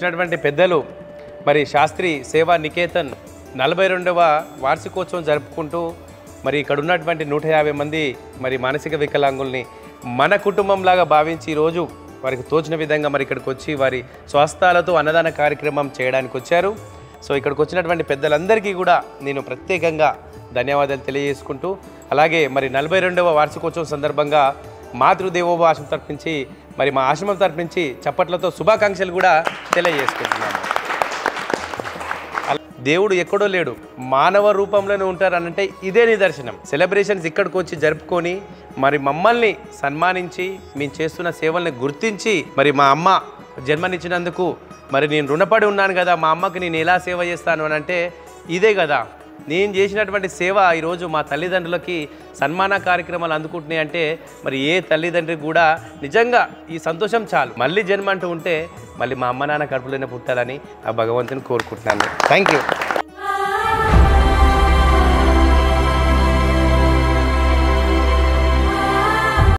వచ్చినటువంటి పెద్దలు మరి శాస్త్రి సేవా నికేతన్ 42వ వార్షికోత్సవం జరుపుకుంటూ మరి ఇక్కడ ఉన్నటువంటి 150 మంది మరి మానసిక వికలాంగుల్ని మన కుటుంబంలాగా భావించి ఈరోజు వారికి తోచిన విధంగా మరి ఇక్కడికి వచ్చి వారి స్వస్థాలతో అన్నదాన కార్యక్రమం చేయడానికి వచ్చారు. సో ఇక్కడికి వచ్చినటువంటి పెద్దలందరికీ కూడా నేను ప్రత్యేకంగా ధన్యవాదాలు తెలియజేసుకుంటూ, అలాగే మరి 42వ వార్షికోత్సవం సందర్భంగా మాతృదేవోభవ ఆశ్రమం తరఫునుంచి మరి మా ఆశ్రమం తరఫునుంచి చప్పట్లతో శుభాకాంక్షలు కూడా తెలియజేసుకుంటున్నాను. దేవుడు ఎక్కడో లేడు, మానవ రూపంలోనే ఉంటారనంటే ఇదే నిదర్శనం. సెలబ్రేషన్స్ ఇక్కడికి వచ్చి జరుపుకొని మరి మమ్మల్ని సన్మానించి మేము చేస్తున్న సేవల్ని గుర్తించి మరి మా అమ్మ జన్మనిచ్చినందుకు మరి నేను రుణపడి ఉన్నాను కదా, మా అమ్మకి నేను ఎలా సేవ చేస్తాను అని అంటే ఇదే కదా నేను చేసినటువంటి సేవ. ఈరోజు మా తల్లిదండ్రులకి సన్మాన కార్యక్రమాలు అందుకుంటున్నాయి అంటే మరి ఏ తల్లిదండ్రికి కూడా నిజంగా ఈ సంతోషం చాలు. మళ్ళీ జన్మ అంటూ ఉంటే మళ్ళీ మా అమ్మ నాన్న కడుపులోనే పుట్టాలని ఆ భగవంతుని కోరుకుంటున్నాను. Thank you.